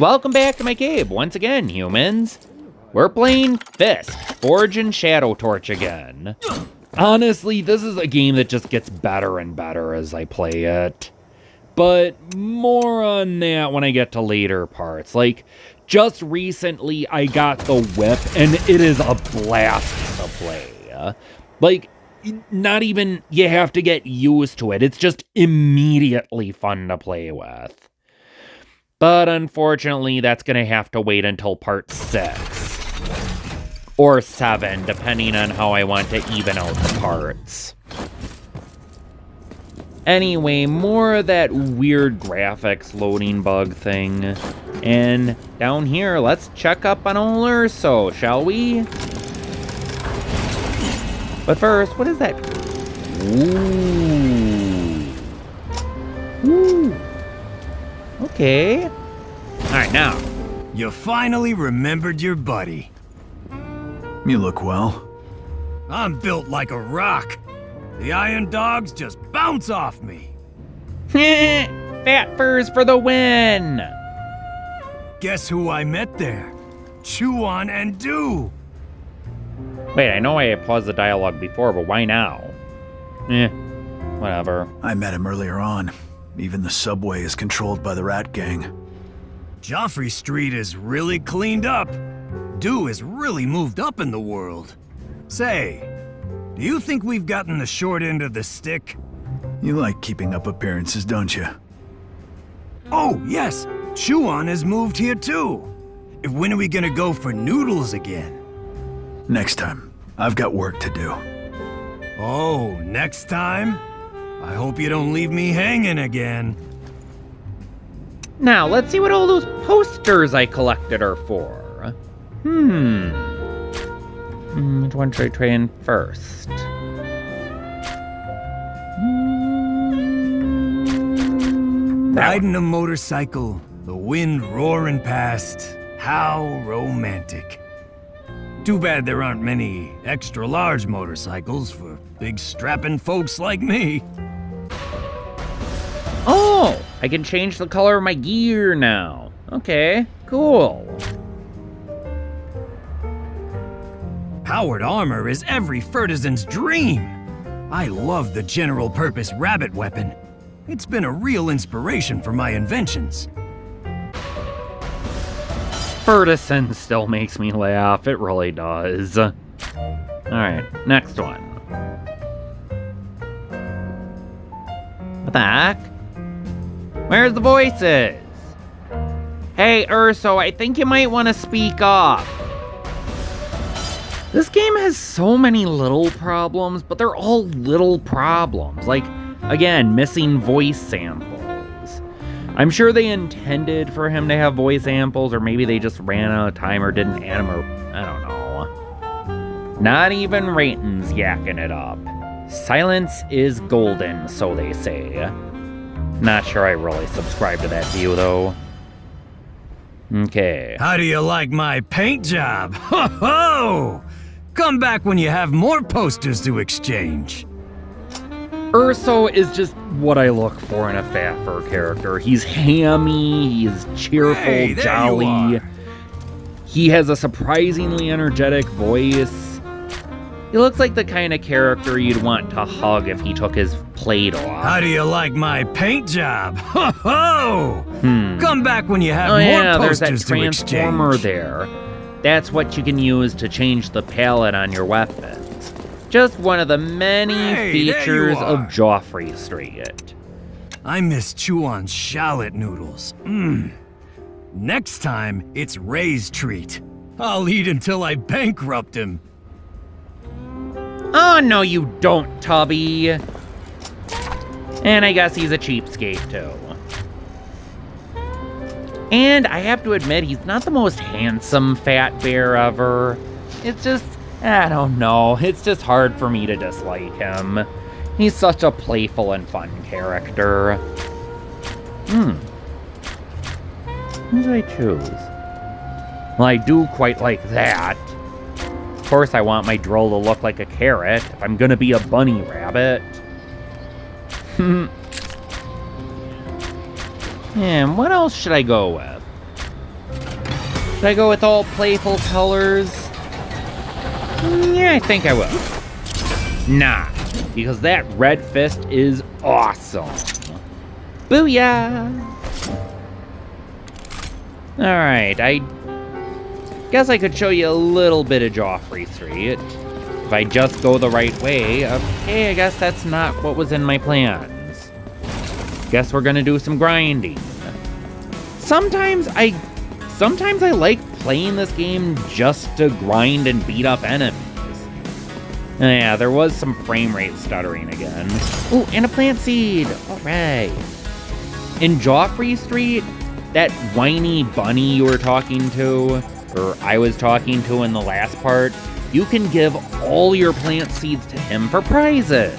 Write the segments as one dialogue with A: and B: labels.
A: Welcome back to my cave once again, humans. We're playing F.I.S.T, Forge and Shadow Torch again. Honestly, this is a game that just gets better and better as I play it. But more on that when I get to later parts. Like, just recently I got the whip, and it is a blast to play. Like, not even you have to get used to it. It's just immediately fun to play with. But unfortunately, that's going to have to wait until part 6. Or 7, depending on how I want to even out the parts. Anyway, more of that weird graphics loading bug thing. And down here, let's check up on old Urso, shall we? But first, what is that? Ooh. Ooh. Okay. Alright, now.
B: You finally remembered your buddy.
C: You look well.
B: I'm built like a rock. The iron dogs just bounce off me.
A: Fat furs for the win!
B: Guess who I met there? Chew on and do.
A: Wait, I know I paused the dialogue before, but why now? Whatever.
C: I met him earlier on. Even the subway is controlled by the Rat Gang.
B: Joffrey Street is really cleaned up. Dew has really moved up in the world. Say, do you think we've gotten the short end of the stick?
C: You like keeping up appearances, don't you?
B: Oh, yes. Chew-on has moved here too. When are we gonna go for noodles again?
C: Next time. I've got work to do.
B: Oh, next time? I hope you don't leave me hanging again.
A: Now, let's see what all those posters I collected are for. Which one should I try in first?
B: Riding a motorcycle, the wind roaring past. How romantic. Too bad there aren't many extra-large motorcycles for big strapping folks like me.
A: Oh, I can change the color of my gear now. Okay, cool.
B: Powered armor is every Fertizan's dream. I love the general-purpose rabbit weapon. It's been a real inspiration for my inventions.
A: Fertizan still makes me laugh, it really does. Alright, next one. What the heck? Where's the voices? Hey, Urso, I think you might want to speak up. This game has so many little problems, but they're all little problems. Like, again, missing voice samples. I'm sure they intended for him to have voice samples, or maybe they just ran out of time or didn't add them, or I don't know. Not even ratings yakking it up. Silence is golden, so they say. Not sure I really subscribe to that view, though. Okay.
B: How do you like my paint job? Ho ho! Come back when you have more posters to exchange.
A: Urso is just what I look for in a fat fur character. He's hammy, he's cheerful,
B: Hey, there
A: jolly.
B: you are.
A: He has a surprisingly energetic voice. He looks like the kind of character you'd want to hug if he took his plate off.
B: How do you like my paint job? Ho ho! Come back when you have
A: Oh
B: more
A: yeah, there's
B: posters
A: that
B: to
A: transformer
B: exchange.
A: there. That's what you can use to change the palette on your weapons. Just one of the many
B: Hey, there you
A: features of
B: are.
A: Joffrey Street.
B: I miss Chew-on's shallot noodles. Next time, it's Ray's treat. I'll eat until I bankrupt him.
A: Oh, no, you don't, Tubby. And I guess he's a cheapskate, too. And I have to admit, he's not the most handsome fat bear ever. It's just, I don't know, it's just hard for me to dislike him. He's such a playful and fun character. Who should I choose? Well, I do quite like that. Of course, I want my droll to look like a carrot if I'm gonna be a bunny rabbit. And what else should I go with? Should I go with all playful colors? Yeah, I think I will. Nah, because that red fist is awesome. Booyah! Alright, I guess I could show you a little bit of Joffrey Street. If I just go the right way. Okay, I guess that's not what was in my plans. Guess we're gonna do some grinding. Sometimes I like playing this game just to grind and beat up enemies. Yeah, there was some frame rate stuttering again. Ooh, and a plant seed! Alright. In Joffrey Street, that whiny bunny you were talking to, or I was talking to in the last part, you can give all your plant seeds to him for prizes.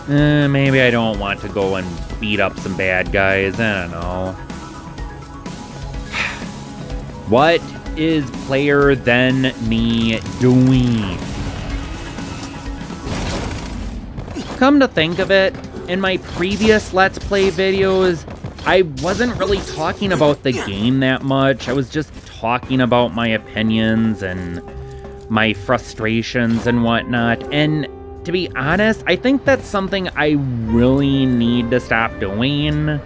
A: Maybe I don't want to go and beat up some bad guys, I don't know. What is player than me doing? Come to think of it, in my previous Let's Play videos, I wasn't really talking about the game that much. I was just talking about my opinions and my frustrations and whatnot. And to be honest, I think that's something I really need to stop doing.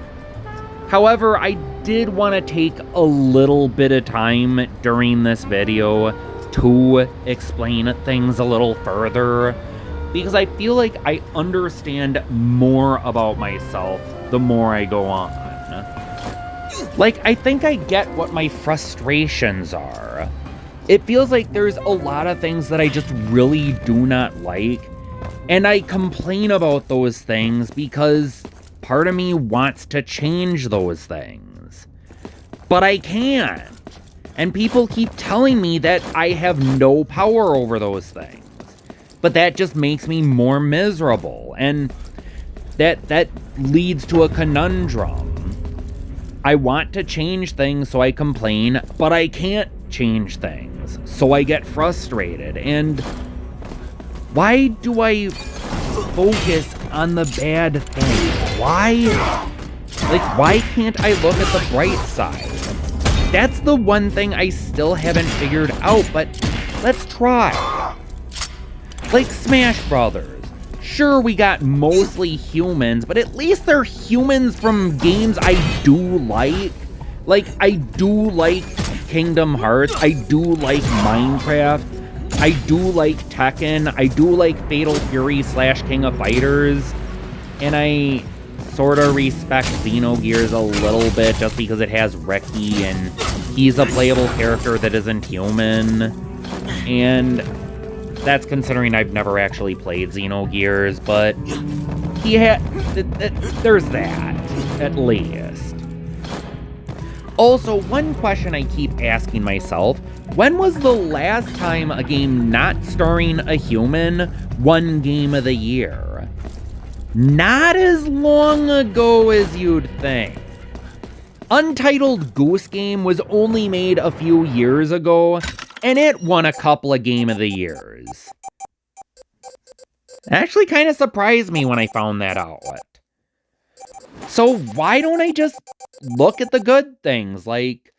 A: However, I did want to take a little bit of time during this video to explain things a little further, because I feel like I understand more about myself the more I go on. Like, I think I get what my frustrations are. It feels like there's a lot of things that I just really do not like, and I complain about those things because part of me wants to change those things. But I can't. And people keep telling me that I have no power over those things. But that just makes me more miserable, and that leads to a conundrum. I want to change things, so I complain, but I can't change things, so I get frustrated. And why do I focus on the bad things? Why can't I look at the bright side? That's the one thing I still haven't figured out, but let's try. Like Smash Brothers. Sure, we got mostly humans, but at least they're humans from games I do like. Like, I do like Kingdom Hearts, I do like Minecraft, I do like Tekken, I do like Fatal Fury / King of Fighters, and I sort of respect Xenogears a little bit just because it has Reki and he's a playable character that isn't human. And that's considering I've never actually played Xenogears, but there's that, at least. Also, one question I keep asking myself, when was the last time a game not starring a human won Game of the Year? Not as long ago as you'd think. Untitled Goose Game was only made a few years ago, and it won a couple of Game of the Years. Actually kind of surprised me when I found that out. So why don't I just look at the good things, like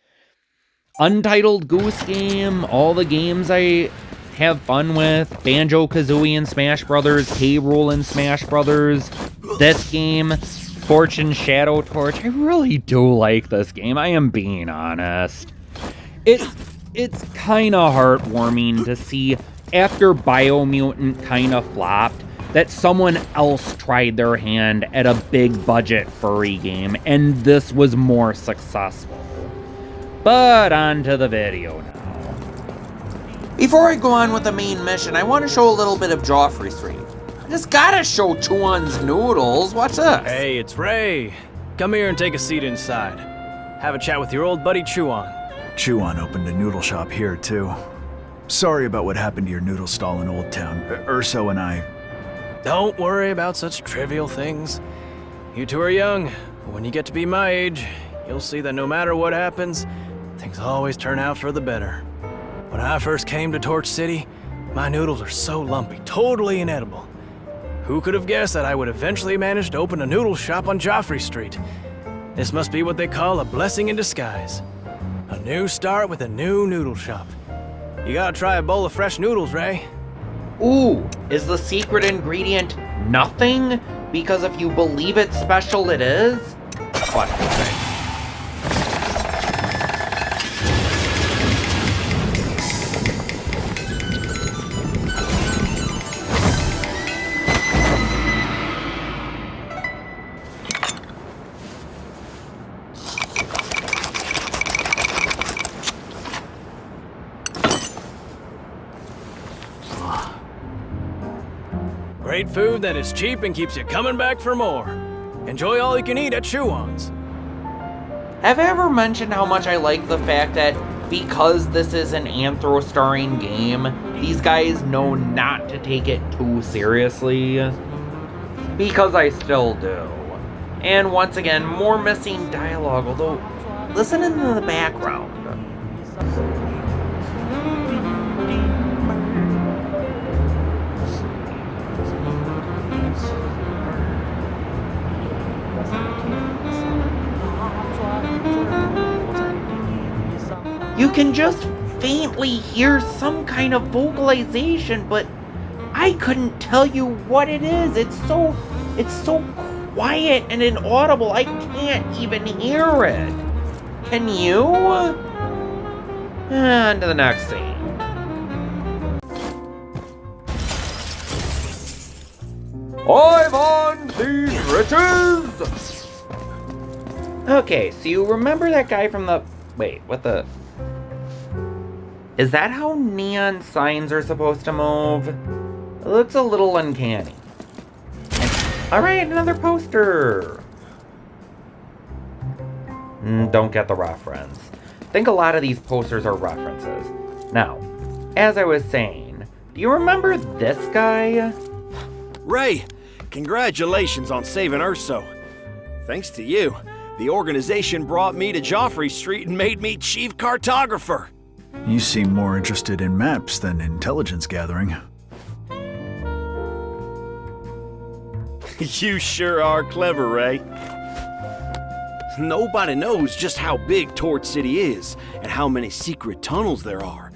A: Untitled Goose Game, all the games I have fun with, Banjo-Kazooie in Smash Brothers, K-Rool in Smash Brothers, this game, Fortune Shadow Torch. I really do like this game, I am being honest. It's kind of heartwarming to see, after Biomutant kind of flopped, that someone else tried their hand at a big budget furry game, and this was more successful. But on to the video now. Before I go on with the main mission, I want to show a little bit of Joffrey Street. I just gotta show Chuan's noodles. What's this?
D: Hey, it's Ray. Come here and take a seat inside. Have a chat with your old buddy Chuan.
C: Chuan opened a noodle shop here, too. Sorry about what happened to your noodle stall in Old Town. Urso and I...
D: Don't worry about such trivial things. You two are young, but when you get to be my age, you'll see that no matter what happens, things always turn out for the better. When I first came to Torch City, my noodles are so lumpy, totally inedible. Who could have guessed that I would eventually manage to open a noodle shop on Joffrey Street? This must be what they call a blessing in disguise. A new start with a new noodle shop. You gotta try a bowl of fresh noodles, Ray.
A: Ooh, is the secret ingredient nothing? Because if you believe it's special, it is? What do you think?
D: Great food that is cheap and keeps you coming back for more. Enjoy all you can eat at Chew-On's.
A: Have I ever mentioned how much I like the fact that because this is an anthro-starring game, these guys know not to take it too seriously? Because I still do. And once again, more missing dialogue, although listen in the background. You can just faintly hear some kind of vocalization, but I couldn't tell you what it is. It's so quiet and inaudible, I can't even hear it. Can you? On to the next scene. I want these riches! Okay, so you remember that guy from the... Wait, what the... Is that how neon signs are supposed to move? It looks a little uncanny. Alright, another poster! Don't get the reference. I think a lot of these posters are references. Now, as I was saying, do you remember this guy?
E: Ray, congratulations on saving Urso. Thanks to you, the organization brought me to Joffrey Street and made me chief cartographer.
C: You seem more interested in maps than intelligence gathering.
E: You sure are clever, Ray. Nobody knows just how big Torch City is and how many secret tunnels there are.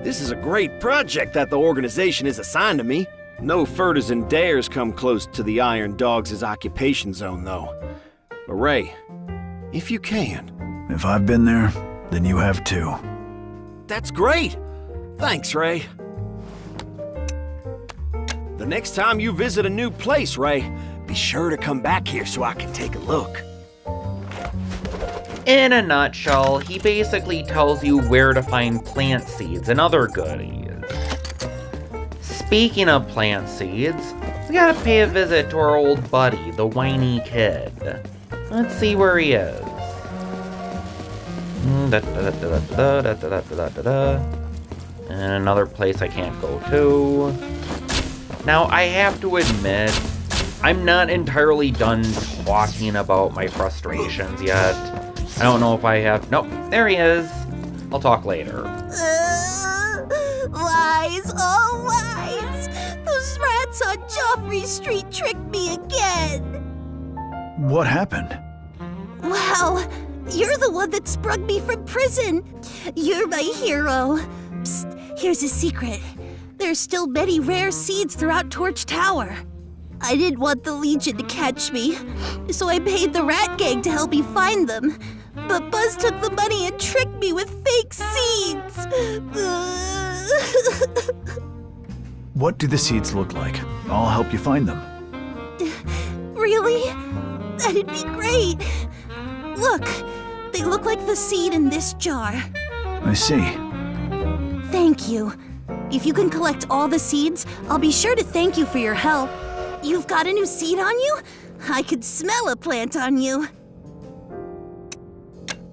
E: This is a great project that the organization has assigned to me. No furters and dares come close to the Iron Dogs' occupation zone, though. But Ray, if you can...
C: If I've been there, then you have too.
E: That's great! Thanks, Ray. The next time you visit a new place, Ray, be sure to come back here so I can take a look.
A: In a nutshell, he basically tells you where to find plant seeds and other goodies. Speaking of plant seeds, we gotta pay a visit to our old buddy, the whiny kid. Let's see where he is. And another place I can't go to. Now, I have to admit, I'm not entirely done talking about my frustrations yet. I don't know if I have... Nope, there he is. I'll talk later.
F: Lies, all lies! Those rats on Joffrey Street tricked me again!
C: What happened?
F: Wow, you're the one that sprung me from prison! You're my hero! Psst, here's a secret. There's still many rare seeds throughout Torch Tower. I didn't want the Legion to catch me, so I paid the Rat Gang to help me find them. But Buzz took the money and tricked me with fake seeds!
C: What do the seeds look like? I'll help you find them.
F: Really? That'd be great! Look, they look like the seed in this jar.
C: I see.
F: Thank you. If you can collect all the seeds, I'll be sure to thank you for your help. You've got a new seed on you? I could smell a plant on you.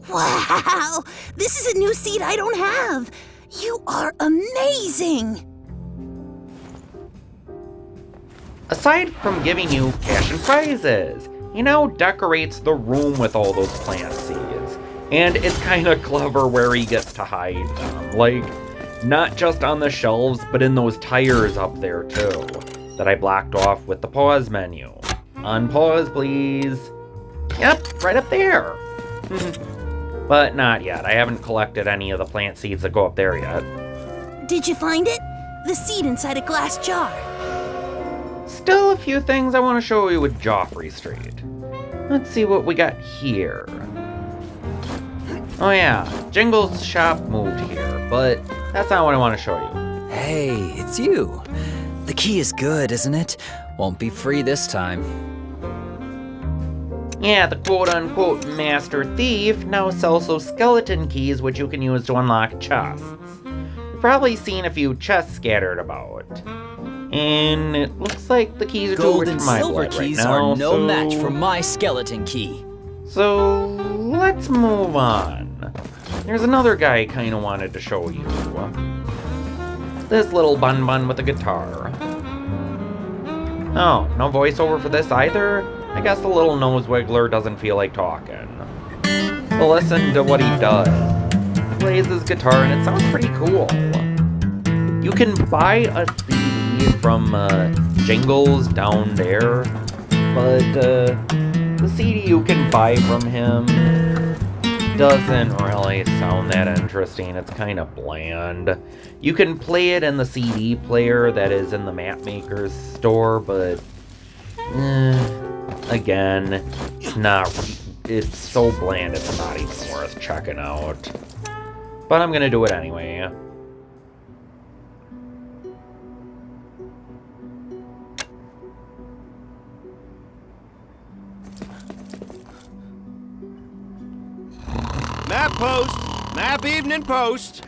F: Wow! This is a new seed I don't have! You are amazing!
A: Aside from giving you cash and prizes, he now decorates the room with all those plant seeds. And it's kinda clever where he gets to hide them. Like, not just on the shelves, but in those tires up there too. that I blocked off with the pause menu. Unpause, please. Yep, right up there. But not yet. I haven't collected any of the plant seeds that go up there yet.
F: Did you find it? The seed inside a glass jar.
A: Still a few things I want to show you with Joffrey Street. Let's see what we got here. Oh yeah, Jingle's shop moved here, but that's not what I want to show you.
G: Hey, it's you. The key is good, isn't it? Won't be free this time.
A: Yeah, the quote-unquote master thief now sells those skeleton keys which you can use to unlock chests. You've probably seen a few chests scattered about. And it looks like the keys are too
G: Gold
A: rich
G: and
A: for my
G: silver
A: blood right
G: keys
A: now,
G: are no
A: so...
G: match for my skeleton key.
A: So, let's move on. There's another guy I kinda wanted to show you. This little bun with a guitar. Oh, no voiceover for this either? I guess the little nose wiggler doesn't feel like talking. But listen to what he does. He plays his guitar and it sounds pretty cool. You can buy a CD from Jingles down there, but the CD you can buy from him doesn't really sound that interesting. It's kind of bland. You can play it in the CD player that is in the map maker's store, but again, it's so bland it's not even worth checking out. But I'm gonna do it anyway.
E: Map post! Map evening post!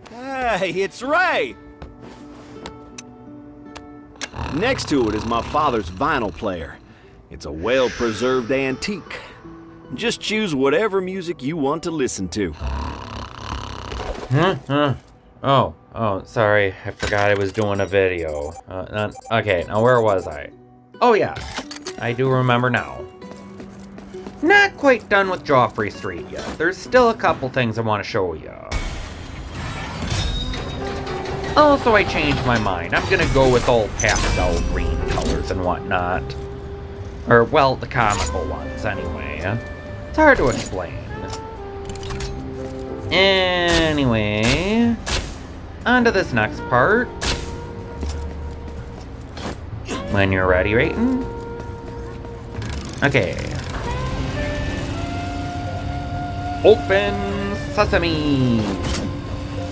E: Hey, it's Ray! Next to it is my father's vinyl player. It's a well-preserved antique. Just choose whatever music you want to listen to.
A: Oh, sorry. I forgot I was doing a video. Okay, now where was I? Oh yeah, I do remember now. Not quite done with Joffrey Street yet. There's still a couple things I want to show you. Also, I changed my mind. I'm gonna go with all pastel green colors and whatnot. Or, well, the comical ones, anyway. It's hard to explain. Anyway, on to this next part. When you're ready, Rayton. Okay. Open sesame!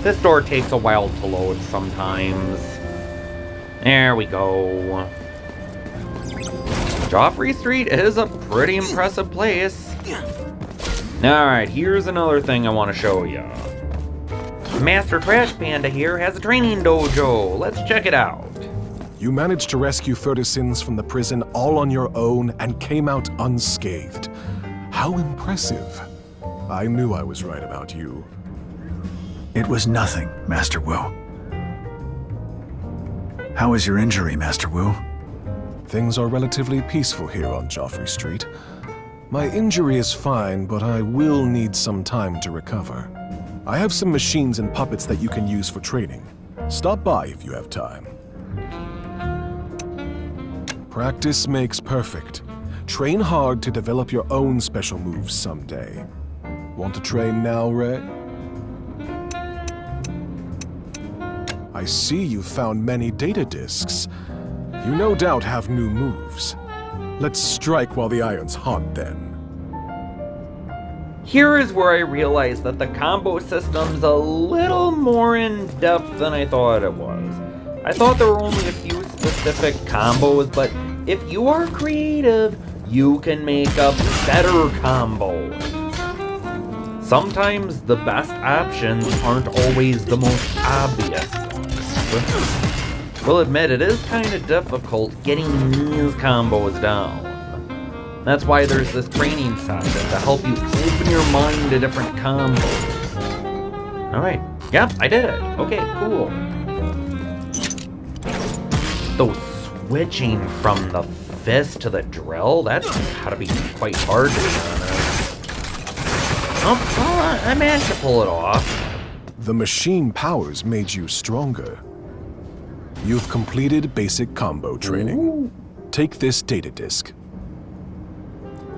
A: This door takes a while to load sometimes. There we go. Joffrey Street is a pretty impressive place. Alright, here's another thing I want to show you. Master Trash Panda here has a training dojo. Let's check it out.
H: You managed to rescue Fertisins from the prison all on your own and came out unscathed. How impressive. I knew I was right about you.
C: It was nothing, Master Wu. How is your injury, Master Wu?
H: Things are relatively peaceful here on Joffrey Street. My injury is fine, but I will need some time to recover. I have some machines and puppets that you can use for training. Stop by if you have time. Practice makes perfect. Train hard to develop your own special moves someday. Want to train now, Ray? I see you've found many data disks. You no doubt have new moves. Let's strike while the iron's hot, then.
A: Here is where I realized that the combo system's a little more in-depth than I thought it was. I thought there were only a few specific combos, but if you are creative, you can make up better combos. Sometimes the best options aren't always the most obvious ones. We'll admit it is kind of difficult getting these combos down. That's why there's this training session to help you open your mind to different combos. Alright, yep, I did it. Okay, cool. Though switching from the fist to the drill, that's gotta be quite hard to be honest. Oh, well, I managed to pull it off.
H: The machine powers made you stronger. You've completed basic combo training.
A: Ooh.
H: Take this data disk.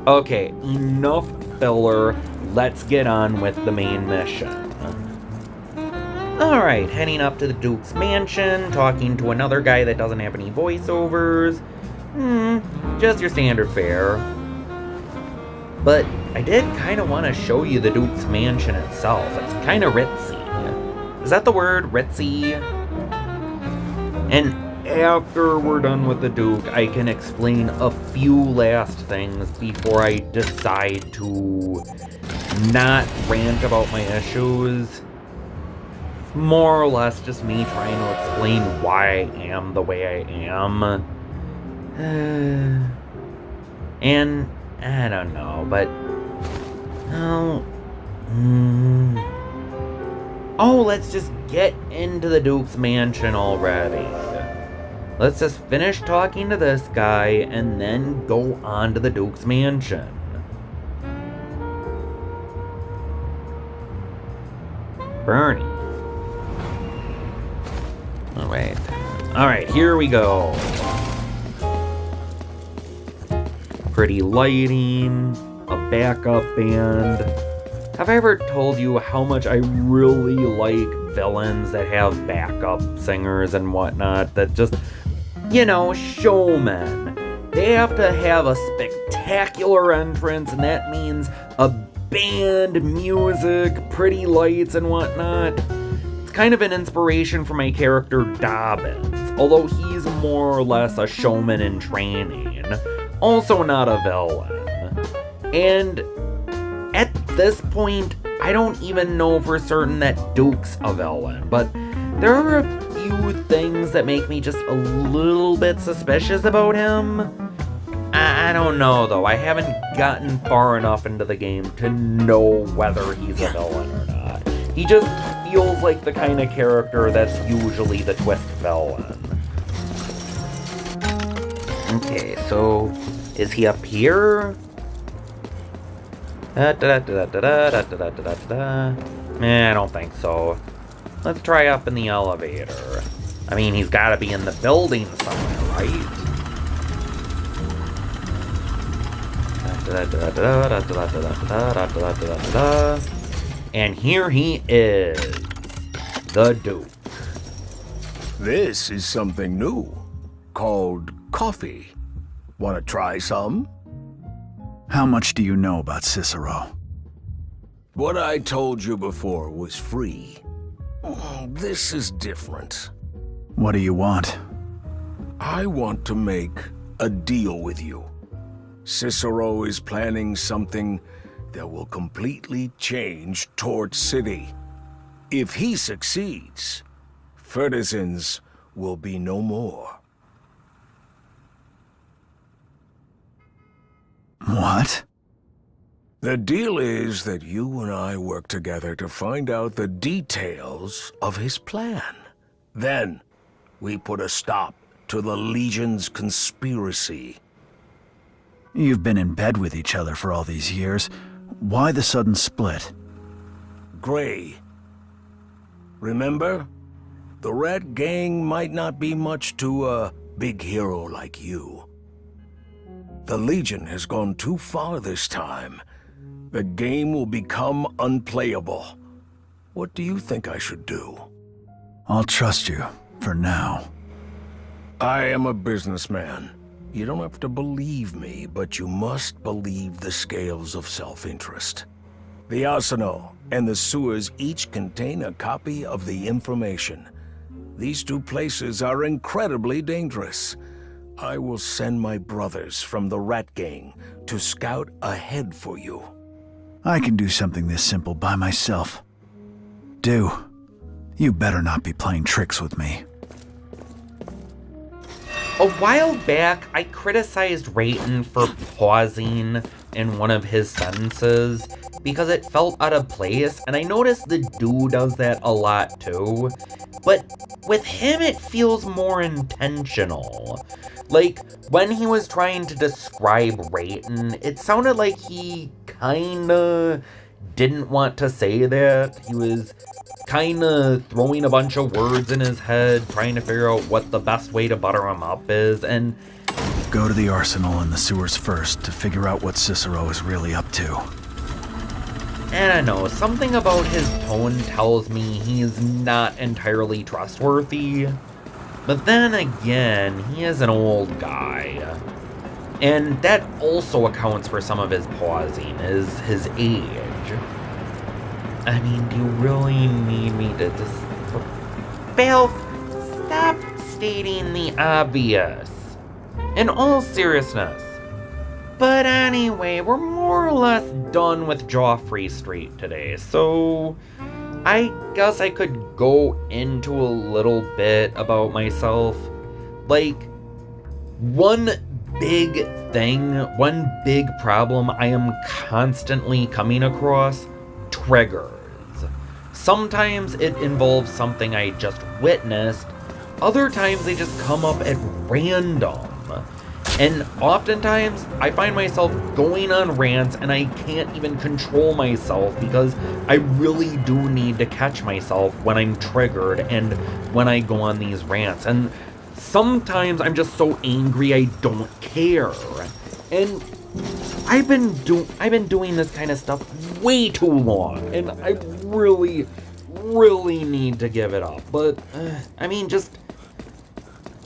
A: Okay, enough filler. Let's get on with the main mission. Alright, heading up to the Duke's mansion, talking to another guy that doesn't have any voiceovers. Just your standard fare. But I did kind of want to show you the Duke's mansion itself. It's kind of ritzy. Is that the word, ritzy? And after we're done with the Duke, I can explain a few last things before I decide to not rant about my issues. More or less just me trying to explain why I am the way I am. And I don't know, but let's just get into the Duke's mansion already. Let's just finish talking to this guy and then go on to the Duke's mansion. Bernie. Oh, wait. Alright, here we go. Pretty lighting, a backup band. Have I ever told you how much I really like villains that have backup singers and whatnot that just, showmen? They have to have a spectacular entrance, and that means a band, music, pretty lights, and whatnot. It's kind of an inspiration for my character Dobbins, although he's more or less a showman in training, also not a villain. And at this point, I don't even know for certain that Duke's a villain, but there are a few things that make me just a little bit suspicious about him. I don't know, though. I haven't gotten far enough into the game to know whether he's a villain or not. He just feels like the kind of character that's usually the twist villain. Okay, so is he up here? I don't think so. Let's try up in the elevator. I mean, he's gotta be in the building somewhere, right? And here he is, the Duke.
I: This is something new, called coffee. Want to try some?
C: How much do you know about Cicero?
I: What I told you before was free. This is different.
C: What do you want?
I: I want to make a deal with you. Cicero is planning something that will completely change Tort City. If he succeeds, Fertisans will be no more.
C: What?
I: The deal is that you and I work together to find out the details of his plan. Then, we put a stop to the Legion's conspiracy.
C: You've been in bed with each other for all these years. Why the sudden split?
I: Gray. Remember? The Rat Gang might not be much to a big hero like you. The Legion has gone too far this time. The game will become unplayable. What do you think I should do?
C: I'll trust you, for now.
I: I am a businessman. You don't have to believe me, but you must believe the scales of self-interest. The arsenal and the sewers each contain a copy of the information. These two places are incredibly dangerous. I will send my brothers from the Rat Gang to scout ahead for you.
C: I can do something this simple by myself. You better not be playing tricks with me.
A: A while back, I criticized Rayton for pausing in one of his sentences because it felt out of place, and I noticed the dude does that a lot too. But with him, it feels more intentional. Like, when he was trying to describe Rayton, it sounded like he kinda didn't want to say that. He was kind of throwing a bunch of words in his head, trying to figure out what the best way to butter him up is, and...
C: Go to the arsenal and the sewers first to figure out what Cicero is really up to.
A: I don't know, something about his tone tells me he's not entirely trustworthy. But then again, he is an old guy. And that also accounts for some of his pausing, is his age. I mean, do you really need me to just... Baalf, stop stating the obvious. In all seriousness. But anyway, we're more or less done with Joffrey Street today, so... I guess I could go into a little bit about myself. Like, one big thing, one big problem I am constantly coming across: triggers. Sometimes it involves something I just witnessed, other times they just come up at random. And oftentimes, I find myself going on rants and I can't even control myself because I really do need to catch myself when I'm triggered and when I go on these rants. And sometimes I'm just so angry I don't care. And I've been doing this kind of stuff way too long, and I really need to give it up. But, I mean, just...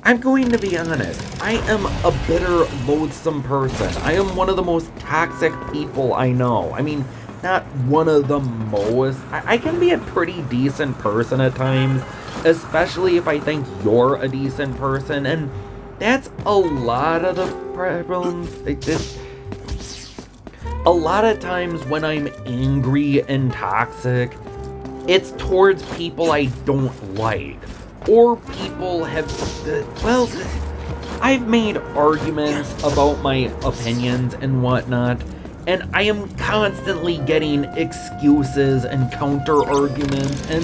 A: I'm going to be honest, I am a bitter, loathsome person. I am one of the most toxic people I know. I mean, not one of the most. I can be a pretty decent person at times, especially if I think you're a decent person, and that's a lot of the problems. A lot of times when I'm angry and toxic, it's towards people I don't like. Or people have, well, I've made arguments about my opinions and whatnot, and I am constantly getting excuses and counter-arguments, and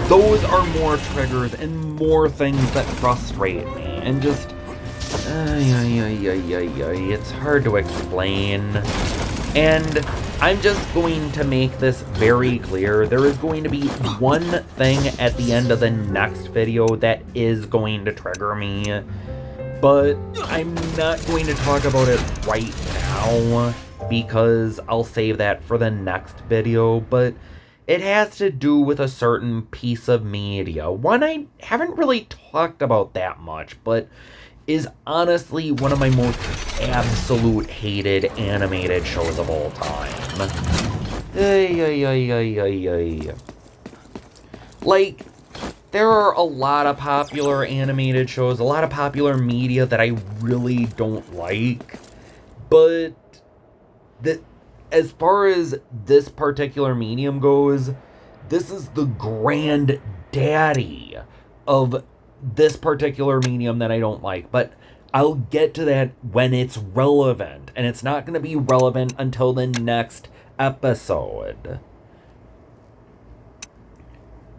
A: those are more triggers and more things that frustrate me, and just, it's hard to explain. And I'm just going to make this very clear. There is going to be one thing at the end of the next video that is going to trigger me, but I'm not going to talk about it right now because I'll save that for the next video. But it has to do with a certain piece of media, one I haven't really talked about that much, but is honestly one of my most absolute hated animated shows of all time. Like, there are a lot of popular animated shows, a lot of popular media that I really don't like, but as far as this particular medium goes, this is the granddaddy of this particular medium that I don't like, but I'll get to that when it's relevant, and it's not going to be relevant until the next episode.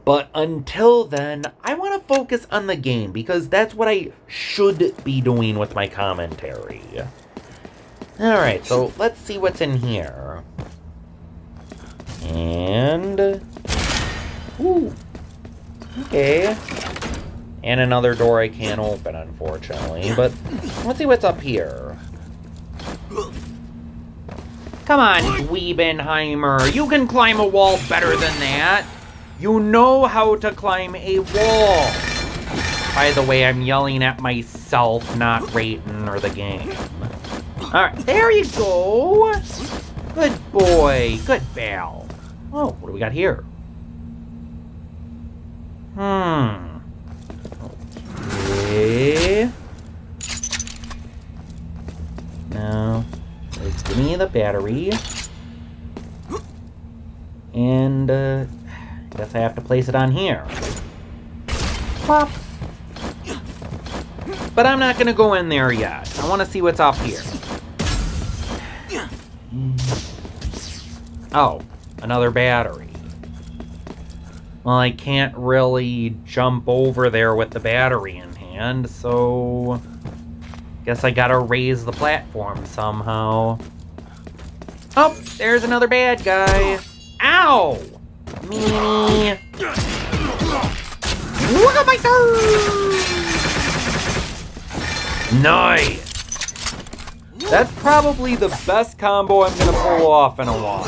A: But until then, I want to focus on the game, because that's what I should be doing with my commentary. Alright, so let's see what's in here. And... ooh. Okay. And another door I can't open, unfortunately. But let's see what's up here. Come on, Dweebenheimer. You can climb a wall better than that. You know how to climb a wall. By the way, I'm yelling at myself, not Rayton or the game. Alright, there you go. Good boy. Good Baalf. Oh, what do we got here? Okay. Now, let's give me the battery. And, guess I have to place it on here. Plop. But I'm not gonna go in there yet. I want to see what's up here. Oh, another battery. Well, I can't really jump over there with the battery in hand, so... guess I gotta raise the platform somehow. Oh, there's another bad guy. Ow! Meanie. Nice! That's probably the best combo I'm gonna pull off in a while.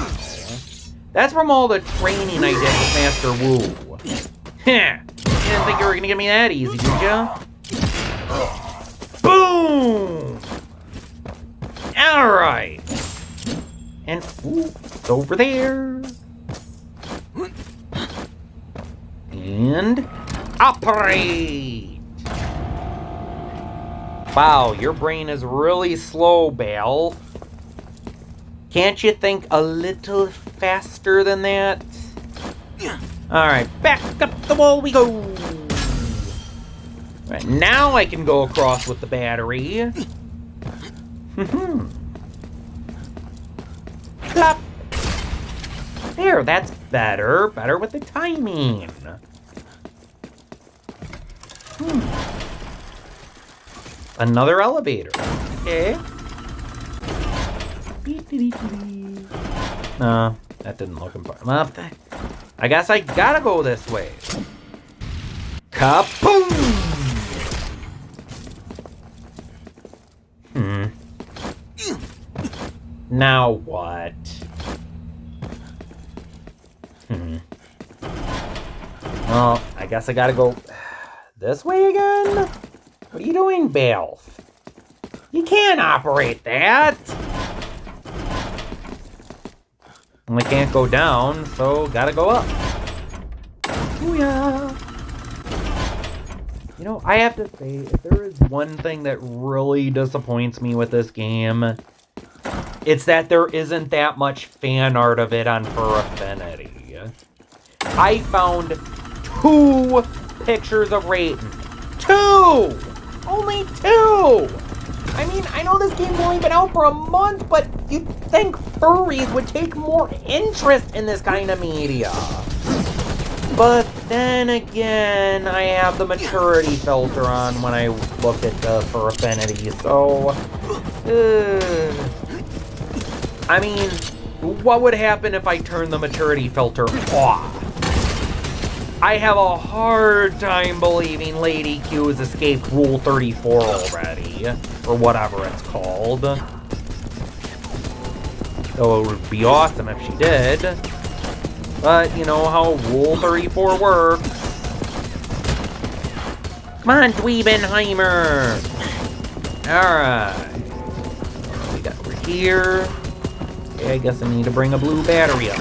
A: That's from all the training I did with Master Wu. Heh! You didn't think you were gonna get me that easy, did ya? Boom! Alright. And, ooh, it's over there. And, operate! Wow, your brain is really slow, Baalf. Can't you think a little faster than that? Alright, back up the wall we go! Right, now I can go across with the battery. Plop! There, that's better. Better with the timing. Another elevator. Okay. No, that didn't look important. Well, I guess I gotta go this way. Kaboom! Now what? Well, I guess I gotta go this way again? What are you doing, Baalf? You can't operate that! I can't go down, so gotta go up. Booyah! You know, I have to say, if there is one thing that really disappoints me with this game, it's that there isn't that much fan art of it on For Affinity. I found 2 pictures of Rayton. 2! Only 2! I mean, I know this game's only been out for a month, but you'd think furries would take more interest in this kind of media. But then again, I have the maturity filter on when I look at For Affinity, so... I mean, what would happen if I turn the maturity filter off? I have a hard time believing Lady Q has escaped Rule 34 already, or whatever it's called. Though it would be awesome if she did. But, you know how Rule 34 works. Come on, Dweebenheimer! Alright. What do we got over here? Okay, I guess I need to bring a blue battery up.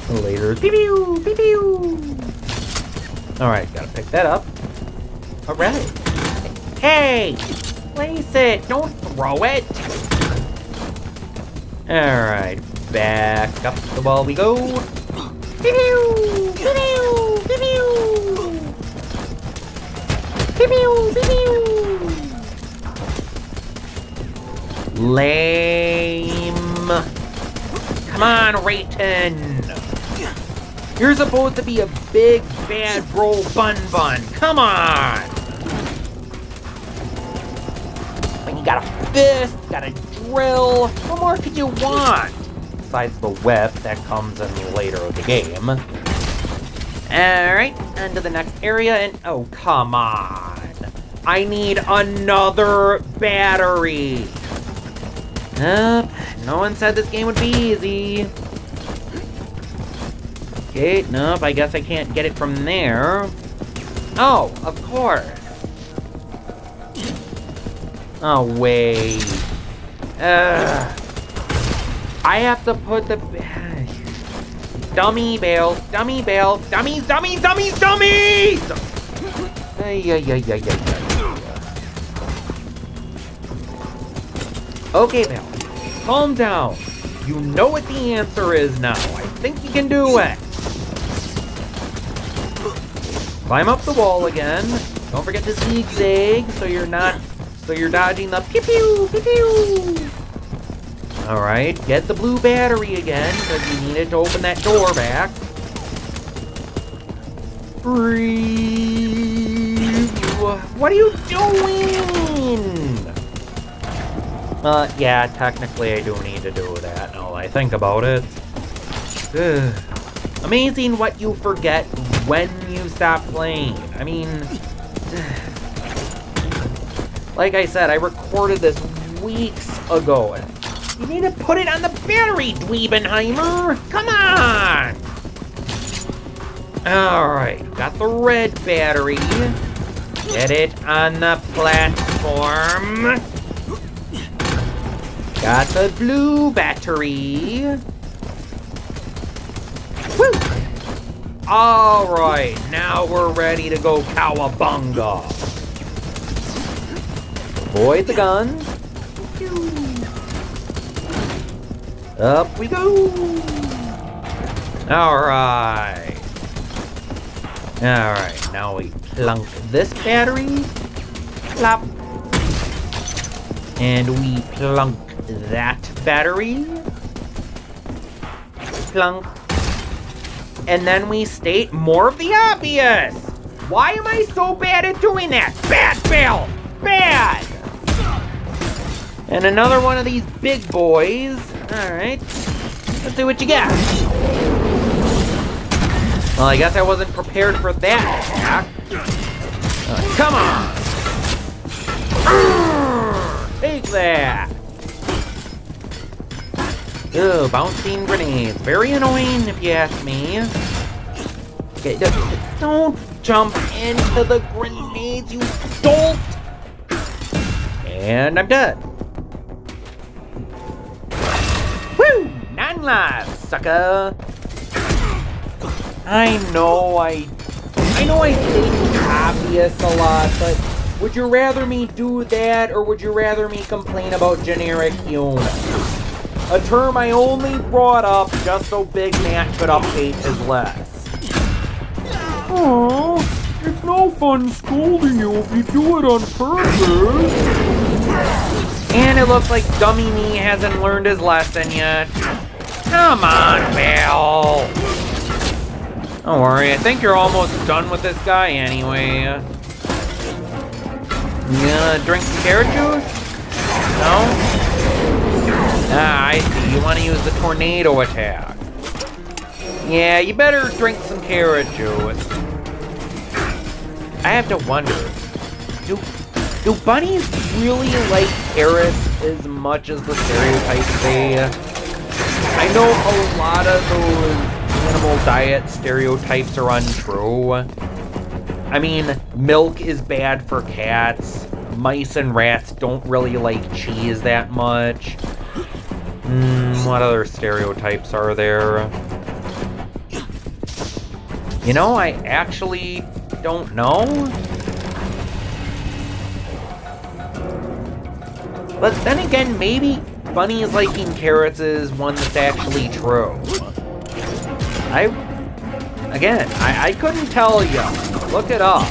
A: Later. Pew pew pew. Alright, gotta pick that up. Alright. Hey! Place it! Don't throw it! Alright, back up the wall we go. Pew pew pew pew pew pew pew. Lame. Come on, Rayton! You're supposed to be a big, bad bro bun. Come on! When you got a fist, got a drill, what more could you want? Besides the whip that comes in later of the game. Alright, on to the next area, and oh, come on. I need another battery. Nope, no one said this game would be easy. Okay, nope, I guess I can't get it from there. Oh, of course. Oh, wait. I have to put the... Dummy Baalf, dummies! Okay, Baalf, calm down. You know what the answer is now. I think you can do it. Climb up the wall again. Don't forget to zigzag so you're dodging the pew pew pew pew. Alright, get the blue battery again, because you need it to open that door back. Breathe. What are you doing? Yeah, technically I do need to do that now that I think about it. Amazing what you forget when you stop playing. I mean, like I said, I recorded this weeks ago. You need to put it on the battery, Dweebenheimer! Come on! Alright, got the red battery. Get it on the platform. Got the blue battery. Woo! Alright, now we're ready to go cowabunga. Avoid the guns. Up we go. Alright. Alright, now we plunk this battery. Plop. And we plunk that battery. Plunk. And then we state more of the obvious. Why am I so bad at doing that? Bad, Baalf! Bad! And another one of these big boys. Alright. Let's see what you got. Well, I guess I wasn't prepared for that attack. Come on! Take that! Ugh, bouncing grenades. Very annoying if you ask me. Okay, don't jump into the grenades, you dolt! And I'm dead. Woo! 9 lives, sucker! I know I state the obvious a lot, but would you rather me do that, or would you rather me complain about generic humor? A term I only brought up just so Big Matt could update his list. Aww, it's no fun scolding you if you do it on purpose. And it looks like Dummy Me hasn't learned his lesson yet. Come on, Baalf. Don't worry, I think you're almost done with this guy anyway. You gonna drink some carrot juice? No? Ah, I see. You want to use the tornado attack. Yeah, you better drink some carrot juice. I have to wonder, do bunnies really like carrots as much as the stereotypes say? I know a lot of those animal diet stereotypes are untrue. I mean, milk is bad for cats. Mice and rats don't really like cheese that much. What other stereotypes are there? You know, I actually don't know. But then again, maybe bunnies liking carrots is one that's actually true. I couldn't tell you. Look it up.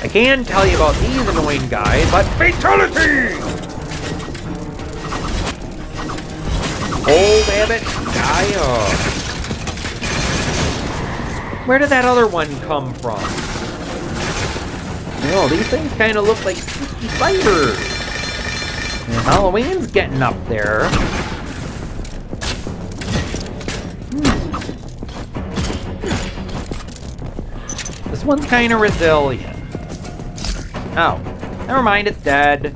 A: I can tell you about these annoying guys, but fatality! Old Abbott, die up. Where did that other one come from? Oh, these things kind of look like sticky fighters. And Halloween's getting up there. This one's kind of resilient. Oh, never mind, it's dead.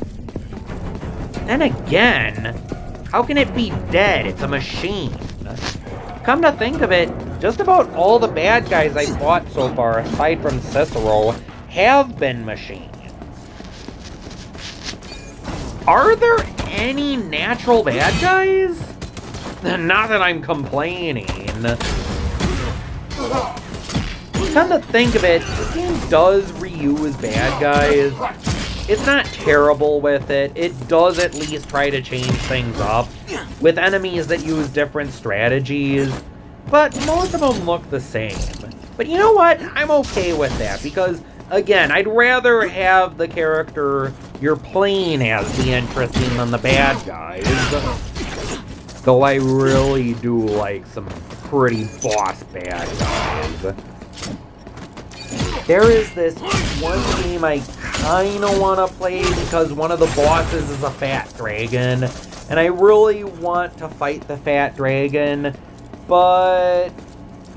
A: Then again, how can it be dead? It's a machine. Come to think of it, just about all the bad guys I fought so far, aside from Cicero, have been machines. Are there any natural bad guys? Not that I'm complaining. Come to think of it, this game does reuse bad guys. It's not terrible with it. It does at least try to change things up with enemies that use different strategies, but most of them look the same. But you know what? I'm okay with that because, again, I'd rather have the character you're playing as be interesting than the bad guys. Though I really do like some pretty boss bad guys. There is this one game I kinda wanna play because one of the bosses is a fat dragon, and I really want to fight the fat dragon, but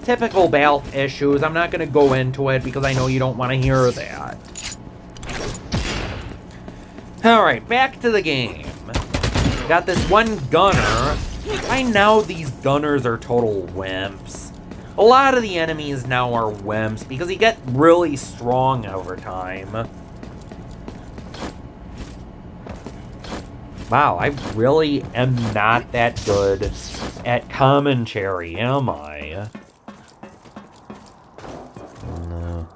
A: typical Baalf issues. I'm not going to go into it because I know you don't want to hear that. Alright, back to the game. Got this one gunner. By now, these gunners are total wimps. A lot of the enemies now are wimps because you get really strong over time. Wow, I really am not that good at commentary, am I? No.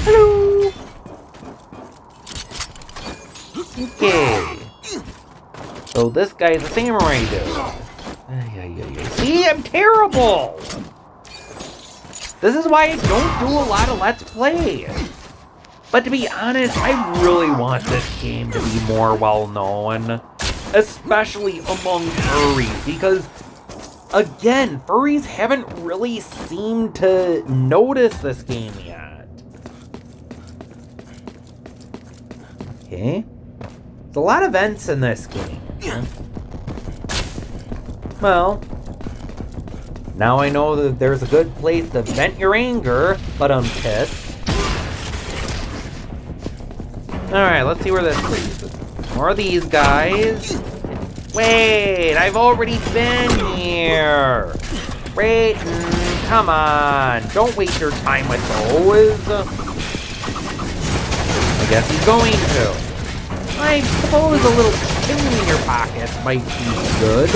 A: Hello! Okay. So this guy's a samurai dude. See, I'm terrible! This is why I don't do a lot of Let's Plays. But to be honest, I really want this game to be more well-known. Especially among furries, because, again, furries haven't really seemed to notice this game yet. Okay. There's a lot of vents in this game. Well, now I know that there's a good place to vent your anger, but I'm pissed. Alright, let's see where this leads. More of these guys. Wait, I've already been here. Wait, come on. Don't waste your time with those. I guess he's going to. I suppose a little chimney in your pockets might be good.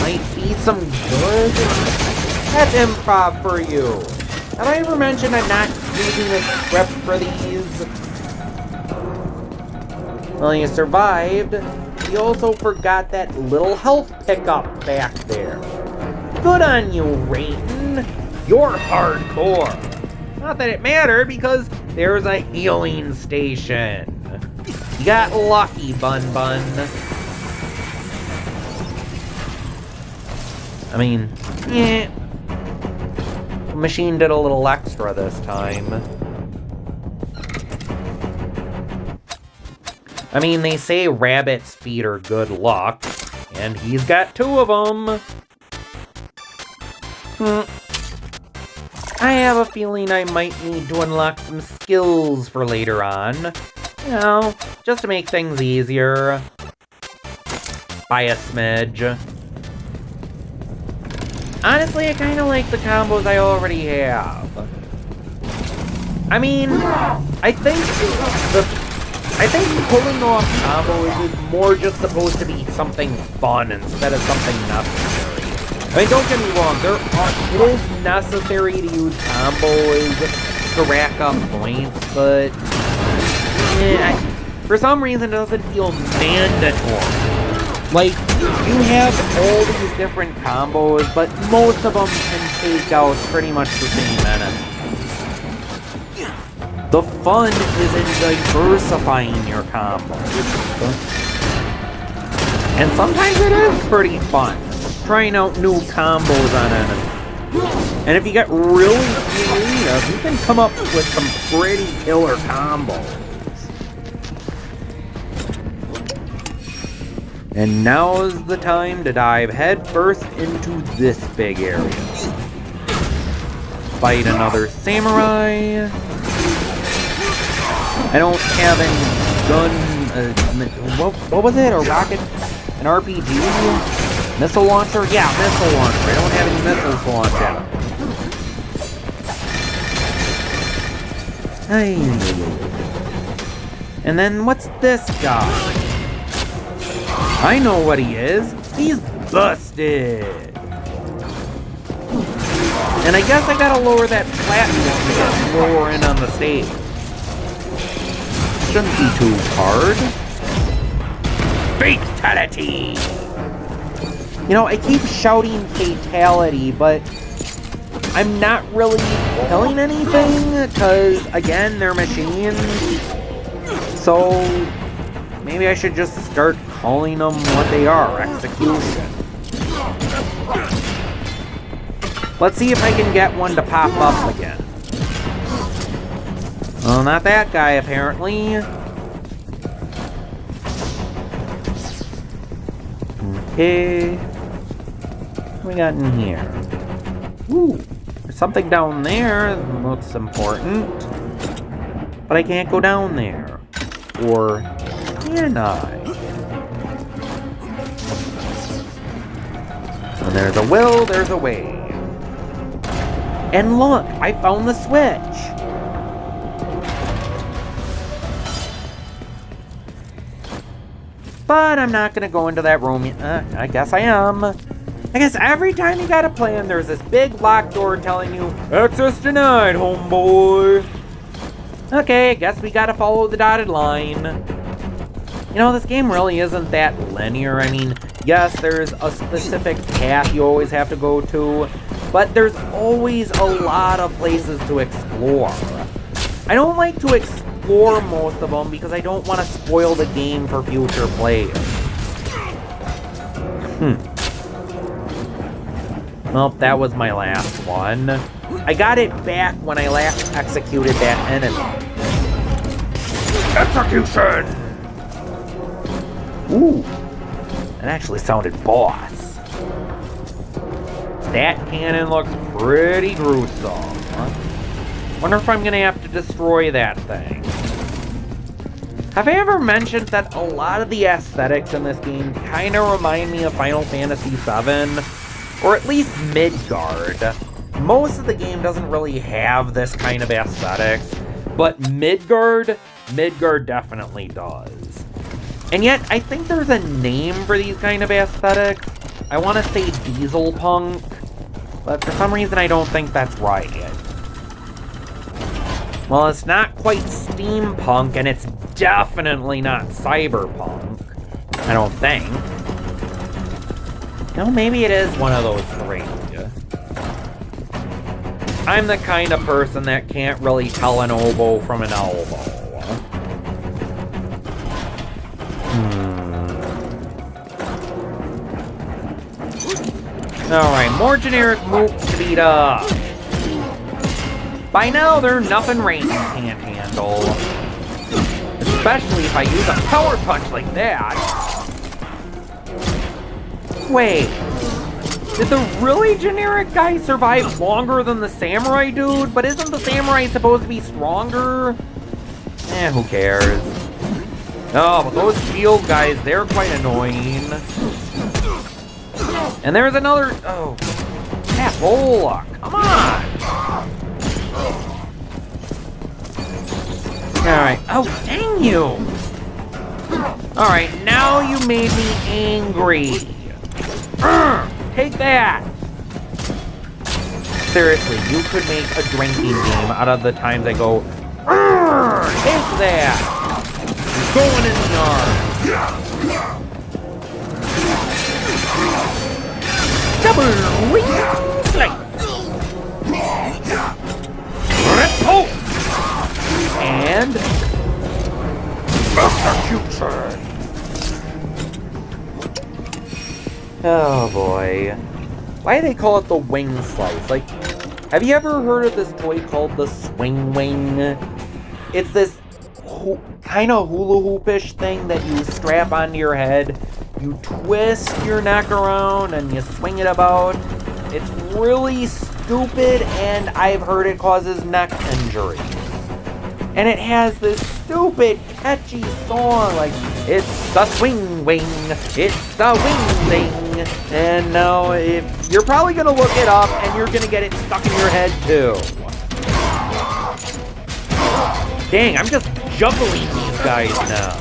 A: Might be some good. That's improv for you. Have I ever mentioned I'm not using a script for these? Well, you survived. You also forgot that little health pickup back there. Good on you, Rayton. You're hardcore. Not that it mattered, because there's a healing station. You got lucky, Bun Bun. I mean, yeah. The machine did a little extra this time. I mean, they say rabbit's feet are good luck, and he's got 2 of them. I have a feeling I might need to unlock some skills for later on. You know, just to make things easier. By a smidge. Honestly, I kind of like the combos I already have. I mean, I think pulling off combos is more just supposed to be something fun instead of something necessary. I mean, don't get me wrong, it is necessary to use combos to rack up points, but for some reason it doesn't feel mandatory. Like, you have all these different combos, but most of them can take out pretty much the same enemy. The fun is in diversifying your combos. And sometimes it is pretty fun, trying out new combos on enemies. And if you get really creative, you can come up with some pretty killer combos. And now's the time to dive headfirst into this big area. Fight another samurai. I don't have any gun, what was it, a rocket, an RPG? Missile launcher? Yeah, missile launcher. I don't have any missiles to launch at. Hey. And then what's this guy? I know what he is. He's busted. And I guess I gotta lower that platform to get lower in on the stage. Shouldn't be too hard. Fatality! You know, I keep shouting fatality, but I'm not really killing anything, because, again, they're machines. So, maybe I should just start calling them what they are, execution. Let's see if I can get one to pop up again. Well, not that guy, apparently. Okay. What we got in here? Ooh, there's something down there that looks important. But I can't go down there. Or can I? When there's a will, there's a way. And look, I found the switch. But I'm not gonna go into that room yet. I guess I am. I guess every time you got a plan, there's this big locked door telling you, access denied, homeboy. Okay, I guess we gotta follow the dotted line. You know, this game really isn't that linear. I mean, yes, there's a specific path you always have to go to, but there's always a lot of places to explore. I don't like to explore most of them because I don't want to spoil the game for future players. Well, that was my last one. I got it back when I last executed that enemy. Execution! Ooh, that actually sounded boss. That cannon looks pretty gruesome. Wonder if I'm gonna have to destroy that thing. Have I ever mentioned that a lot of the aesthetics in this game kind of remind me of Final Fantasy VII? Or at least Midgard. Most of the game doesn't really have this kind of aesthetics, but Midgard definitely does. And yet, I think there's a name for these kind of aesthetics. I want to say diesel punk, but for some reason I don't think that's right. Well, it's not quite steampunk, and it's definitely not cyberpunk. I don't think. No, maybe it is one of those three. I'm the kind of person that can't really tell an oboe from an elbow. Alright, more generic mooks to beat up. By now, they're nothing Rain can't handle. Especially if I use a power punch like that. Wait, did the really generic guy survive longer than the samurai dude? But isn't the samurai supposed to be stronger? Who cares? Oh, but those shield guys, they're quite annoying. And there's another, oh, Capola, come on! Alright, oh, dang you! Alright, now you made me angry. Take that! Seriously, you could make a drinking game out of the times I go, take that! You're going in the yard. Double wing slice! Repulse! And execution! Oh boy. Why do they call it the wing slice? Like, have you ever heard of this toy called the swing wing? It's this kind of hula hoop-ish thing that you strap onto your head. You twist your neck around and you swing it about. It's really stupid, and I've heard it causes neck injury. And it has this stupid, catchy song like, it's a swing wing, it's a wing thing. And now, if you're probably gonna look it up, and you're gonna get it stuck in your head too. Dang, I'm just juggling these guys now.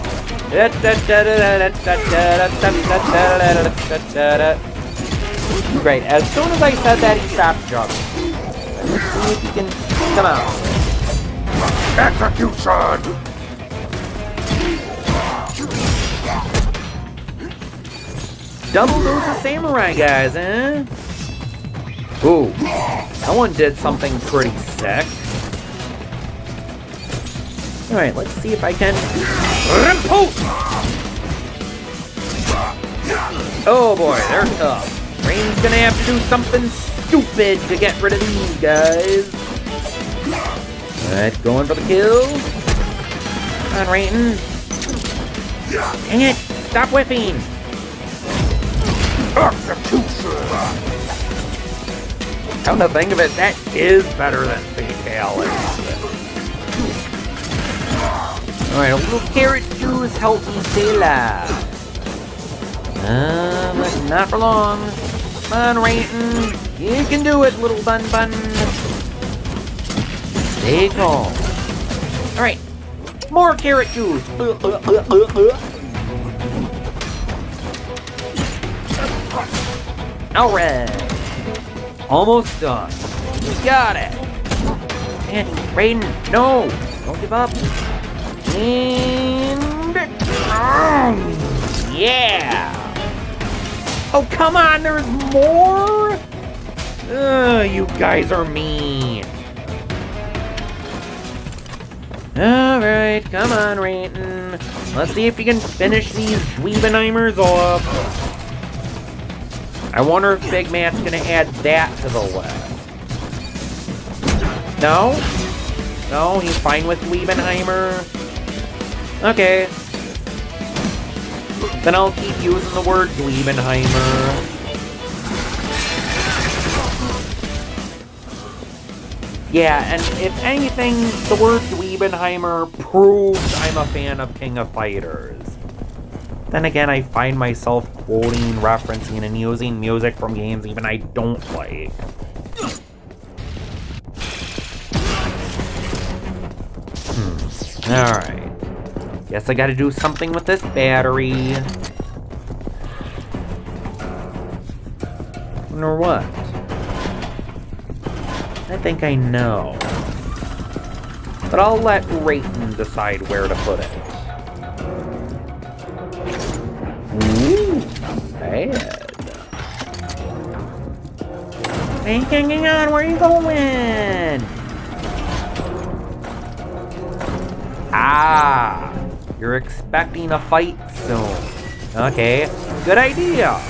A: Great, as soon as I said that, he stopped juggling. Let's see if he can come out. Execution! Double dose of samurai guys, eh? Ooh, that one did something pretty sick. Alright, let's see if I can... Oh boy, they're tough. Rain's gonna have to do something stupid to get rid of these guys. Alright, going for the kill. Come on, Rain. Dang it, stop whiffing. Come to think of it, that is better than fatality. Alright, a little carrot juice helps me stay alive. But not for long. Come on, Rayton. You can do it, little bun. Stay calm. Alright, more carrot juice. Alright. Almost done. You got it. And Rayton, no. Don't give up. And yeah. Oh, come on, there's more? You guys are mean. Alright, come on, Rayton. Let's see if you can finish these Dweebenheimers off. I wonder if Big Matt's gonna add that to the list. No? No, he's fine with Dweebenheimer? Okay. Then I'll keep using the word Dweebenheimer. Yeah, and if anything, the word Dweebenheimer proves I'm a fan of King of Fighters. Then again, I find myself quoting, referencing, and using music from games even I don't like. Alright. Guess I gotta do something with this battery. Or what? I think I know. But I'll let Rayton decide where to put it. Ooh, bad. Hey, hang on, where are you going? Ah, you're expecting a fight soon. Okay, good idea.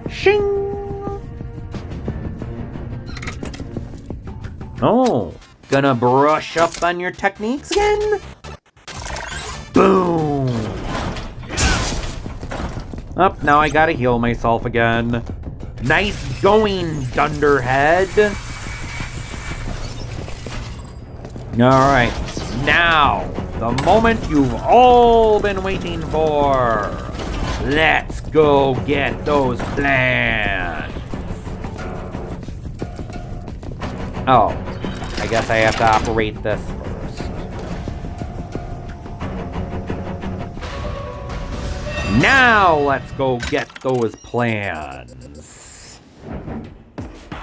A: Shing! Oh, gonna brush up on your techniques again? Boom! Up, now I gotta heal myself again. Nice going, Dunderhead! Alright, now, the moment you've all been waiting for. Let's go get those plans! Oh, I guess I have to operate this first. Now let's go get those plans.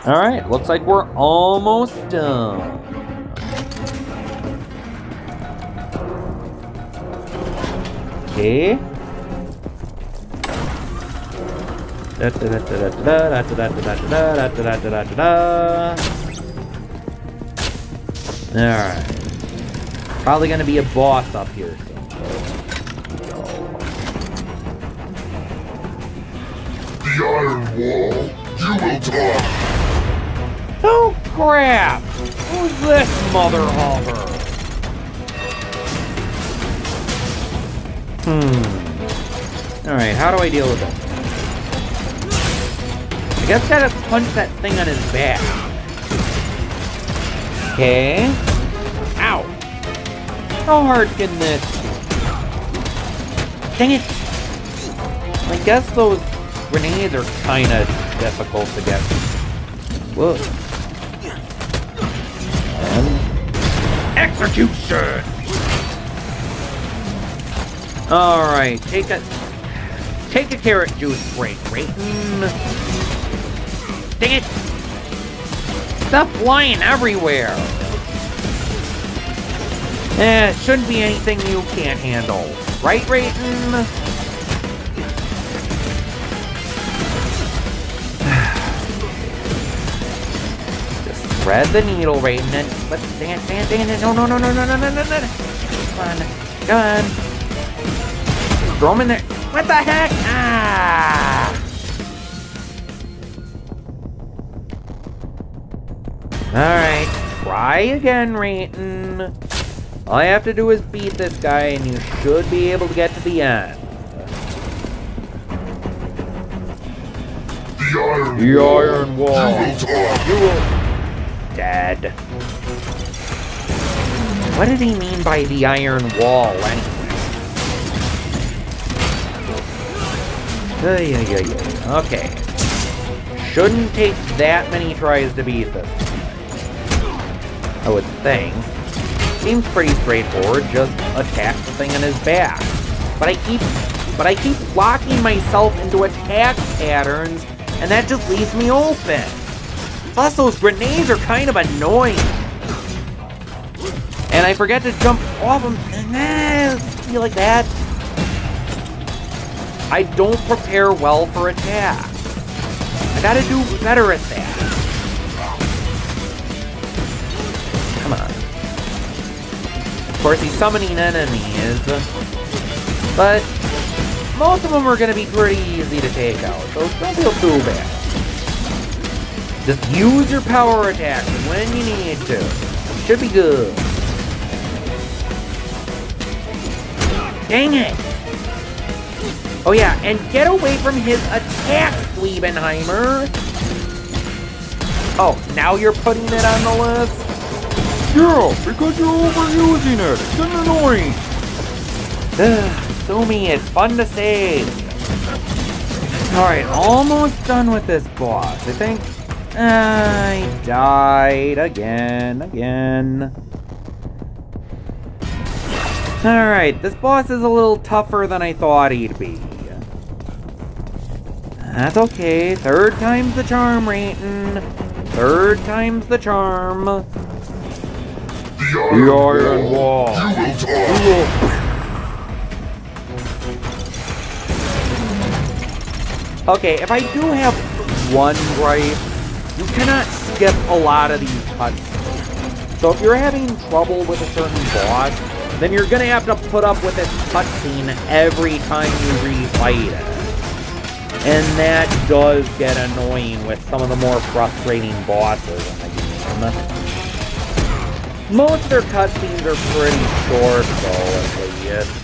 A: Alright, looks like we're almost done. Okay. Alright. Probably gonna be a boss up here soon.
J: The Iron Wall, you will talk!
A: Oh crap! Who's this mother hogger? Alright, how do I deal with this? I guess I gotta punch that thing on his back. Okay. Ow! How hard can this? Dang it! I guess those grenades are kinda difficult to get. Whoa. And execution! Alright, take a carrot juice break, Rayton. Dang it! Stuff flying everywhere! It shouldn't be anything you can't handle. Right, Rayton? Just thread the needle, Rayton, and but dang it, no. Come on. Just throw him in there. What the heck? Ah! Alright, try again, Rayton. All I have to do is beat this guy and you should be able to get to the end.
J: Iron Wall.
A: Wall.
J: You will
A: Dead. What did he mean by the Iron Wall, anyway? Okay. Shouldn't take that many tries to beat this guy, I would think. Seems pretty straightforward, just attack the thing in his back. But I keep locking myself into attack patterns, and that just leaves me open. Plus, those grenades are kind of annoying. And I forget to jump off them. Feel like that. I don't prepare well for attacks. I gotta do better at that. Come on. Of course, he's summoning enemies. But most of them are gonna be pretty easy to take out, so don't feel too bad. Just use your power attacks when you need to. Should be good. Dang it! Oh yeah, and get away from his attack, Liebenheimer! Oh, now you're putting it on the list?
J: Yeah, because you're overusing it. It's getting annoying.
A: Sue me, it's fun to save. Alright, almost done with this boss. I think I died again. Alright, this boss is a little tougher than I thought he'd be. That's okay. Third time's the charm, Rayton. Third time's the charm.
J: The Iron Wall. You will
A: Okay, if I do have one gripe, you cannot skip a lot of these cutscenes. So if you're having trouble with a certain boss, then you're gonna have to put up with this cutscene every time you refight it. And that does get annoying with some of the more frustrating bosses in the game. Most of their cutscenes are pretty short, though, at least.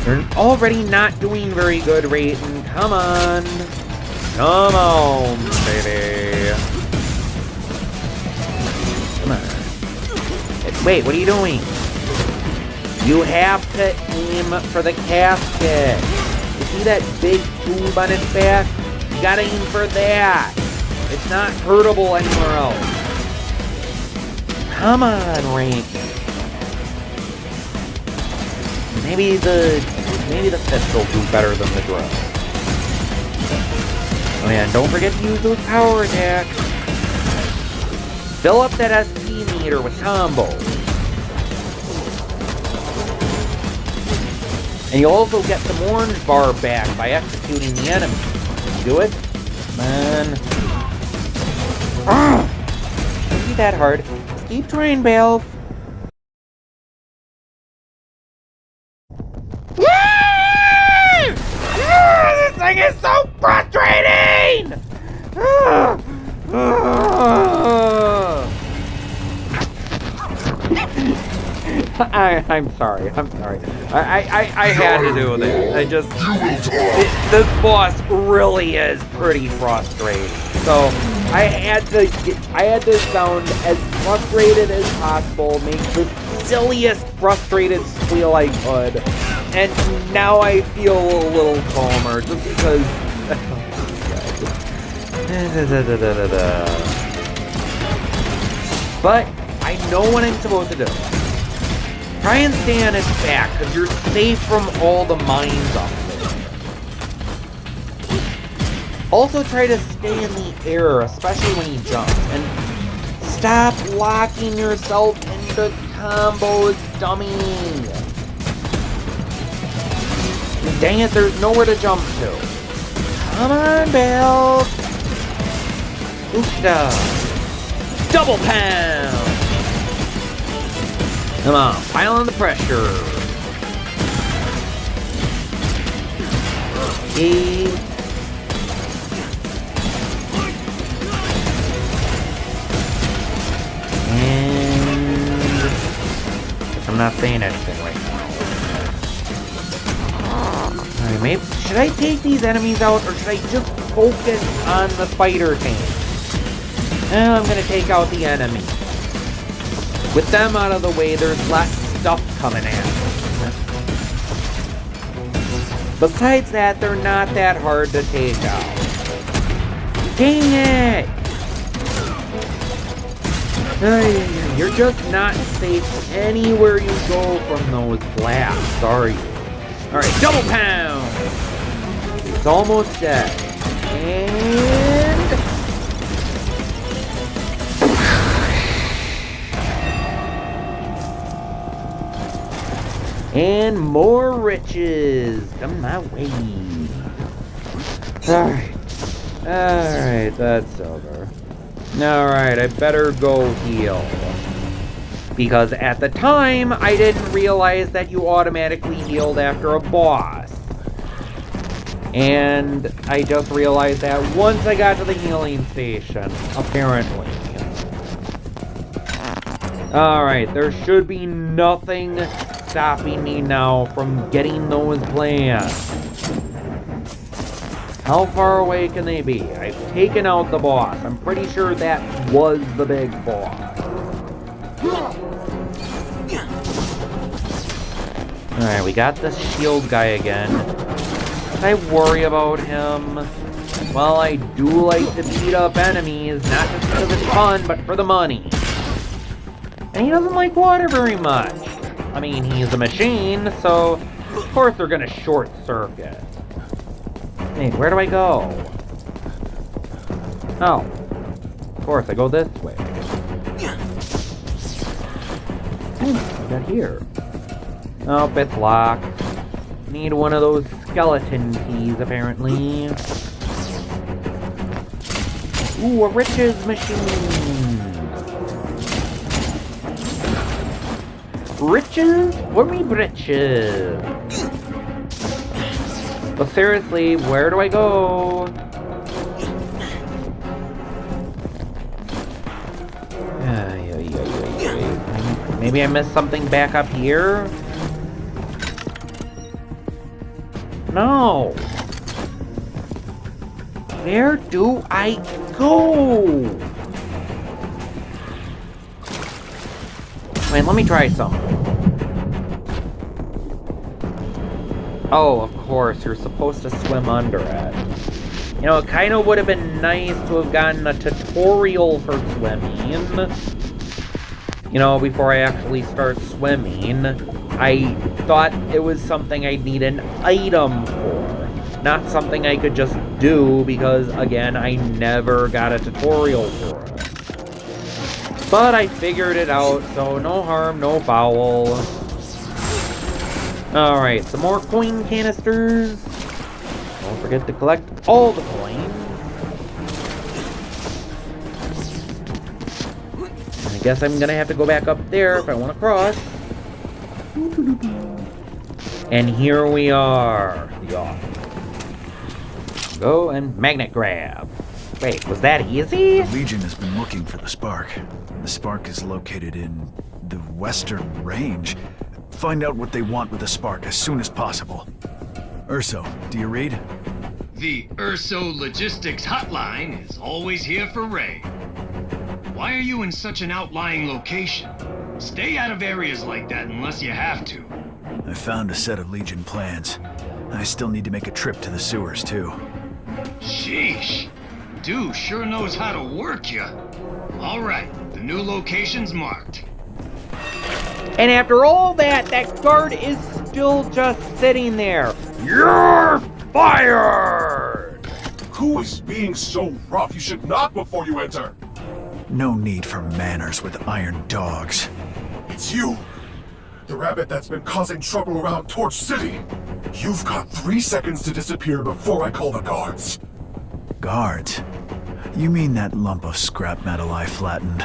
A: You're already not doing very good, Rayton. Come on. Come on, baby. Come on. Wait, what are you doing? You have to aim for the casket. You see that big tube on its back? You gotta aim for that. It's not hurtable anywhere else. Come on, Rain. Maybe the F.I.S.T will do better than the drill. Oh yeah, and don't forget to use those power attacks. Fill up that SP meter with combos. And you'll also get some orange bar back by executing the enemy. Do it? Man. Don't be that hard. Just keep trying, Baalf. This thing is so frustrating! I'm sorry. I had to do that. This boss really is pretty frustrating. So I had to sound as frustrated as possible, make the silliest frustrated squeal I could, and now I feel a little calmer just because. But I know what I'm supposed to do. Try and stay on its back, because you're safe from all the mines up there. Also try to stay in the air, especially when he jumps. And stop locking yourself into combos, dummy. Dang it, there's nowhere to jump to. Come on, Baalf. Oofda. Double pound. Come on, pile on the pressure. Okay. And guess I'm not saying anything right now. maybe should I take these enemies out or should I just focus on the spider tank? I'm gonna take out the enemy. With them out of the way, there's less stuff coming at us. Besides that, they're not that hard to take out. Dang it! You're just not safe anywhere you go from those blasts, are you? Alright, double pound! It's almost dead. And more riches come my way. Alright, that's over. Alright, I better go heal. Because at the time, I didn't realize that you automatically healed after a boss. And I just realized that once I got to the healing station, apparently. Alright, there should be nothing stopping me now from getting those plants. How far away can they be? I've taken out the boss. I'm pretty sure that was the big boss. Alright, we got the shield guy again. I worry about him. Well, I do like to beat up enemies, not just because it's fun, but for the money. And he doesn't like water very much. I mean, he's a machine, so of course they're gonna short circuit. Hey, where do I go? Oh, of course, I go this way. What's that here? Oh, it's locked. Need one of those skeleton keys, apparently. Ooh, a riches machine. Riches for me britches. But seriously, where do I go? Maybe I missed something back up here? No. Where do I go? Wait, let me try something. Oh, of course, you're supposed to swim under it. You know, it kind of would have been nice to have gotten a tutorial for swimming. You know, before I actually start swimming. I thought it was something I'd need an item for. Not something I could just do because, again, I never got a tutorial for it. But I figured it out, so no harm, no foul. Alright, some more coin canisters. Don't forget to collect all the coins. And I guess I'm gonna have to go back up there if I want to cross. And here we are. Yeah. Go and magnet grab. Wait, was that easy?
C: The Legion has been looking for the spark. The spark is located in the Western Range. Find out what they want with the spark as soon as possible. Urso, do you read?
K: The Urso Logistics Hotline is always here for Ray. Why are you in such an outlying location? Stay out of areas like that unless you have to.
C: I found a set of Legion plans. I still need to make a trip to the sewers, too.
K: Sheesh. Dude sure knows how to work ya. All right, the new location's marked.
A: And after all that, that guard is still just sitting there. You're fired!
H: Who is being so rough? You should knock before you enter.
C: No need for manners with iron dogs.
H: It's you, the rabbit that's been causing trouble around Torch City. You've got 3 seconds to disappear before I call the guards.
C: Guards? You mean that lump of scrap metal I flattened?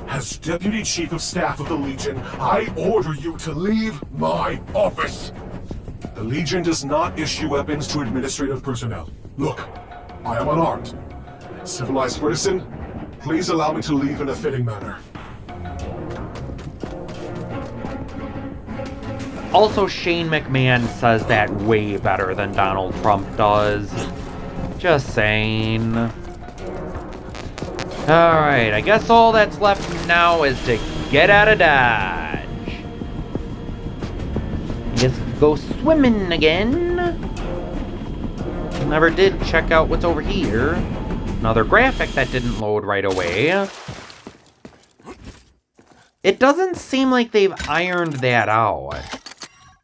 H: As Deputy Chief of Staff of the Legion, I order you to leave my office. The Legion does not issue weapons to administrative personnel. Look, I am unarmed. Civilized citizen, please allow me to leave in a fitting manner.
A: Also, Shane McMahon says that way better than Donald Trump does. Just saying. Alright, I guess all that's left now is to get out of Dodge. I guess go swimming again. Never did check out what's over here. Another graphic that didn't load right away. It doesn't seem like they've ironed that out.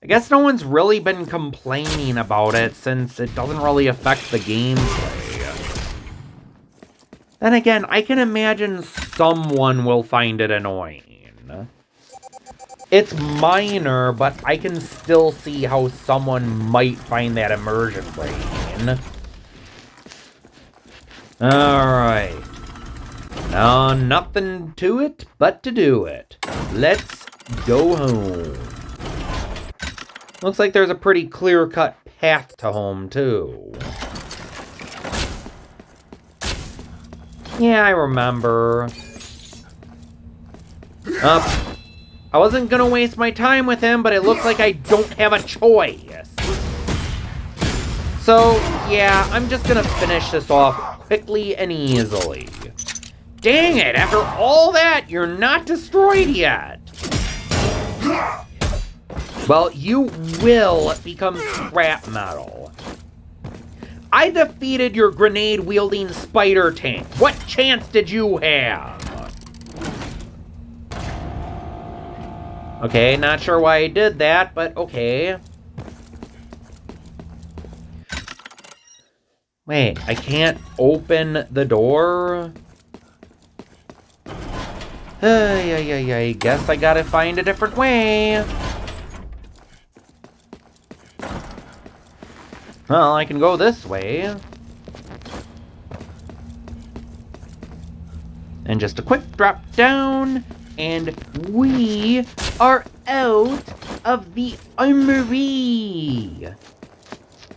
A: I guess no one's really been complaining about it since it doesn't really affect the gameplay. Then again, I can imagine someone will find it annoying. It's minor, but I can still see how someone might find that immersion breaking. Alright. Now, nothing to it but to do it. Let's go home. Looks like there's a pretty clear-cut path to home, too. Yeah, I remember. I wasn't gonna waste my time with him, but it looks like I don't have a choice. So, yeah, I'm just gonna finish this off quickly and easily. Dang it, after all that, you're not destroyed yet. Well, you will become scrap metal. I defeated your grenade-wielding spider tank. What chance did you have? Okay, not sure why I did that, but okay. Wait, I can't open the door? I guess I gotta find a different way. Well, I can go this way. And just a quick drop down, and we are out of the armory.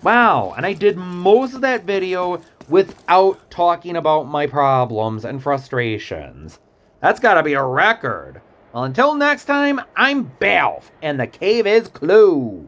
A: Wow, and I did most of that video without talking about my problems and frustrations. That's gotta be a record. Well, until next time, I'm Baalf, and the cave is closed.